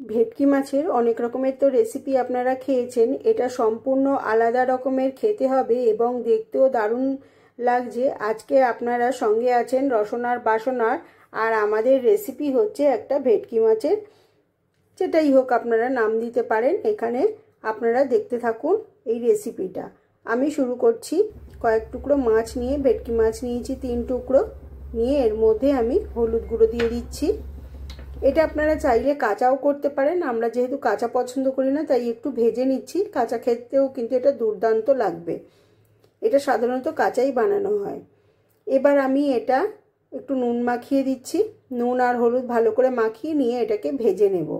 ভেটকি মাছের অনেক রকমের তো রেসিপি আপনারা খেয়েছেন, এটা সম্পূর্ণ আলাদা রকমের খেতে হবে এবং দেখতেও দারুণ লাগছে। আজকে আপনারা সঙ্গে আছেন রসনার বাসনার, আর আমাদের রেসিপি হচ্ছে একটা ভেটকি মাছের, যেটাই হোক আপনারা নাম দিতে পারেন। এখানে আপনারা দেখতে থাকুন এই রেসিপিটা। আমি শুরু করছি। কয়েক টুকরো মাছ নিয়ে, ভেটকি মাছ নিয়েছি 3 টুকরো নিয়ে, এর মধ্যে আমি হলুদ গুঁড়ো দিয়ে দিচ্ছি। এটা আপনারা চাইলে কাঁচাও করতে পারেন, আমরা যেহেতু কাঁচা পছন্দ করি না তাই একটু ভেজে নিচ্ছি। কাঁচা খেতেও কিন্তু এটা দুর্দান্ত লাগবে, এটা সাধারণত কাঁচাই বানানো হয়। এবার আমি এটা একটু নুন মাখিয়ে দিচ্ছি, নুন আর হলুদ ভালো করে মাখিয়ে নিয়ে এটাকে ভেজে নেব।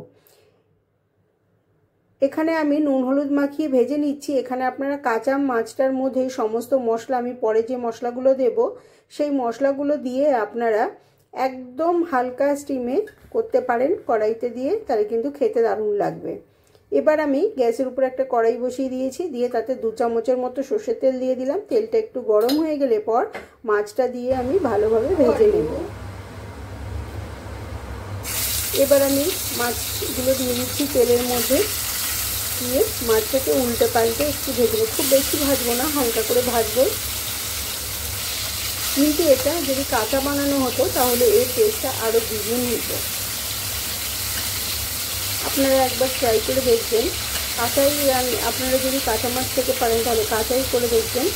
এখানে আমি নুন হলুদ মাখিয়ে ভেজে নিচ্ছি। এখানে আপনারা কাঁচা মাছটার মধ্যে সমস্ত মশলা, আমি পরে যে মশলাগুলো দেব সেই মশলাগুলো দিয়ে আপনারা একদম হালকা স্টিমে করতে পারেন কড়াইতে দিয়ে, তাহলে কিন্তু খেতে দারুণ লাগবে। এবার আমি গ্যাসের উপর একটা কড়াই বসিয়ে দিয়েছি, দিয়ে তাতে 2 চামচের মতো সর্ষের তেল দিয়ে দিলাম। তেলটা একটু গরম হয়ে গেলে পর মাছটা দিয়ে আমি ভালোভাবে ভেজে নেব। এবার আমি মাছগুলো দিয়ে দিচ্ছি তেলের মধ্যে, দিয়ে মাছটাকে উল্টে পাল্টে একটু ভেজে নেব। খুব বেশি ভাজবো না, হালকা করে ভাজবো। কিন্তু এটা যদি কাঁচা বানানো হতো তাহলে এর টেস্টটা আরও দ্বিগুণ হতো। আপনারা একবার ট্রাই করে দেখবেন। কাঁচাই আপনারা যদি কাঁচা মাছ খেতে পারেন তাহলে কাঁচাই করে দেখবেন,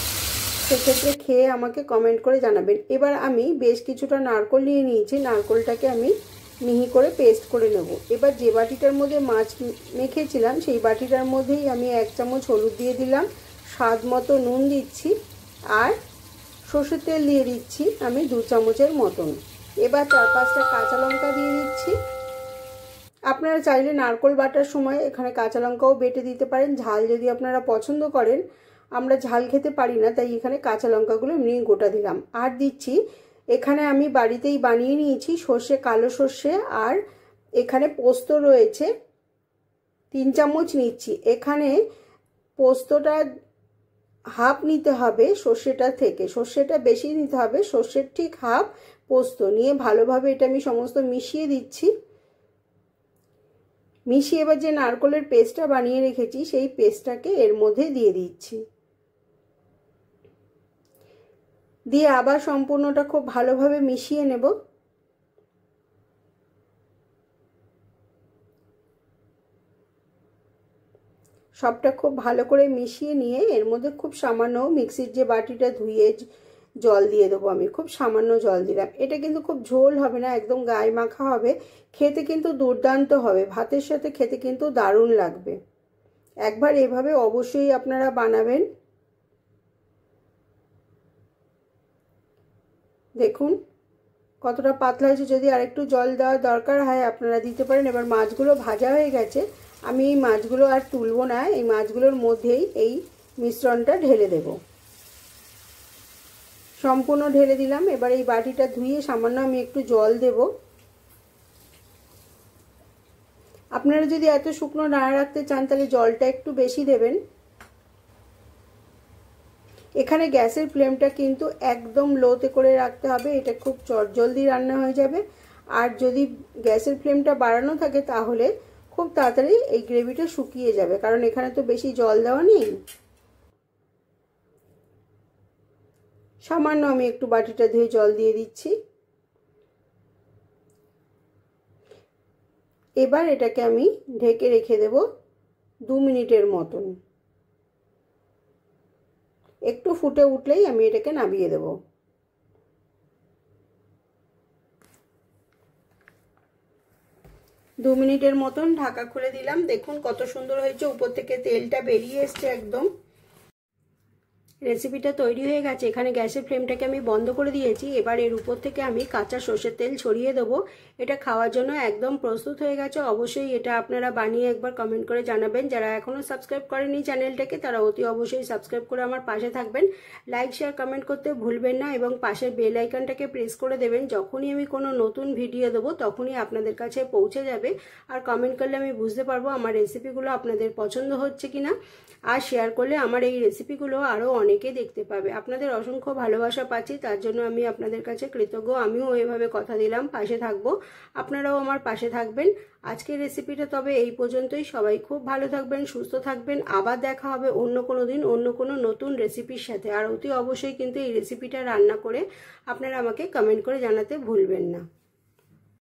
সেক্ষেত্রে খেয়ে আমাকে কমেন্ট করে জানাবেন। এবার আমি বেশ কিছুটা নারকেল নিয়ে নিয়েছি, নারকেলটাকে আমি মিহি করে পেস্ট করে নেব। এবার যে বাটিটার মধ্যে মাছ মেখেছিলাম সেই বাটিটার মধ্যেই আমি 1 চামচ হলুদ দিয়ে দিলাম, স্বাদ মতো নুন দিচ্ছি, আর সর্ষের তেল দিয়ে দিচ্ছি আমি 2 চামচের মতন। এবার 4-5টা কাঁচা লঙ্কা দিয়ে দিচ্ছি। আপনারা চাইলে নারকেল বাটার সময় এখানে কাঁচা লঙ্কাও বেটে দিতে পারেন, ঝাল যদি আপনারা পছন্দ করেন। আমরা ঝাল খেতে পারি না তাই এখানে কাঁচা লঙ্কাগুলো এমনি গোটা দিলাম। আর দিচ্ছি, এখানে আমি বাড়িতেই বানিয়ে নিয়েছি সর্ষে, কালো সর্ষে, আর এখানে পোস্ত রয়েছে 3 চামচ নিচ্ছি। এখানে পোস্তটা হাফ নিতে হবে সর্ষেটা থেকে, সর্ষেটা বেশি নিতে হবে, সর্ষের ঠিক হাফ পোস্ত নিয়ে ভালোভাবে এটা আমি সমস্ত মিশিয়ে দিচ্ছি। মিশিয়ে এবার যে নারকেলের পেস্টটা বানিয়ে রেখেছি সেই পেস্টটাকে এর মধ্যে দিয়ে দিচ্ছি, দিয়ে আবার সম্পূর্ণটা খুব ভালোভাবে মিশিয়ে নেব। সবটা খুব ভালো করে মিশিয়ে নিয়ে এর মধ্যে খুব সামান্য মিক্সির যে বাটিটা ধুয়ে জল দিয়ে দেবো। আমি খুব সামান্য জল দিলাম। এটা কিন্তু খুব ঝোল হবে না, একদম গায়ে মাখা হবে, খেতে কিন্তু দুর্দান্ত হবে, ভাতের সাথে খেতে কিন্তু দারুণ লাগবে। একবার এভাবে অবশ্যই আপনারা বানাবেন। দেখুন কতটা পাতলা হয়েছে, যদি আরেকটু জল দেওয়ার দরকার হয় আপনারা দিতে পারেন। এবার মাছগুলো ভাজা হয়ে গেছে, আমি এই মাছগুলো আর তুলবো না, এই মাছগুলোর মধ্যেই এই মিশ্রণটা ঢেলে দেব। সম্পূর্ণ ঢেলে দিলাম। এবার এই বাটিটা ধুয়ে সামান্য আমি একটু জল দেব। আপনারা যদি এত শুকনো না রাখতে চান তাহলে জলটা একটু বেশি দেবেন। এখানে গ্যাসের ফ্লেমটা কিন্তু একদম লোতে করে রাখতে হবে, এটা খুব চটজলদি রান্না হয়ে যাবে। আর যদি গ্যাসের ফ্লেমটা বাড়ানো থাকে তাহলে খুব তাড়াতাড়ি এই গ্রেভিটা শুকিয়ে যাবে, কারণ এখানে তো বেশি জল দেওয়া নেই। সামান্য আমি একটু বাটিটা ধুয়ে জল দিয়ে দিচ্ছি। এবার এটাকে আমি ঢেকে রেখে দেব 2 মিনিটের মতন। একটু ফুটে উঠলেই আমি এটাকে নামিয়ে দেব। দু মিনিটের মতন ঢাকা খুলে দিলাম। দেখুন কত সুন্দর হয়েছে, উপর থেকে তেলটা বেরিয়ে এসছে একদম। রেসিপিটা তৈরি হয়ে গেছে। এখানে গ্যাসের ফ্লেমটাকে আমি বন্ধ করে দিয়েছি। এবার এর উপর থেকে আমি কাঁচা সর্ষের তেল ছড়িয়ে দেবো। এটা খাওয়ার জন্য একদম প্রস্তুত হয়ে গেছে। অবশ্যই এটা আপনারা বানিয়ে একবার কমেন্ট করে জানাবেন। যারা এখনও সাবস্ক্রাইব করেনি চ্যানেলটাকে তারা অতি অবশ্যই সাবস্ক্রাইব করে আমার পাশে থাকবেন। লাইক শেয়ার কমেন্ট করতে ভুলবেন না এবং পাশের বেল আইকনটাকে প্রেস করে দেবেন। যখনই আমি কোনো নতুন ভিডিও দেবো তখনই আপনাদের কাছে পৌঁছে যাবে। আর কমেন্ট করলে আমি বুঝতে পারবো আমার রেসিপিগুলো আপনাদের পছন্দ হচ্ছে কিনা। আর শেয়ার করলে আমার এই রেসিপিগুলো আরও অনেক অনেকে দেখতে পাবে। আপনাদের অসংখ্য ভালোবাসা পাচ্ছি, তার জন্য আমি আপনাদের কাছে কৃতজ্ঞ। আমিও এভাবে কথা দিলাম পাশে থাকবো, আপনারাও আমার পাশে থাকবেন। আজকের রেসিপিটা তবে এই পর্যন্তই। সবাই খুব ভালো থাকবেন, সুস্থ থাকবেন। আবার দেখা হবে অন্য কোনো দিন অন্য কোনো নতুন রেসিপির সাথে। আর অতি অবশ্যই কিন্তু এই রেসিপিটা রান্না করে আপনারা আমাকে কমেন্ট করে জানাতে ভুলবেন না।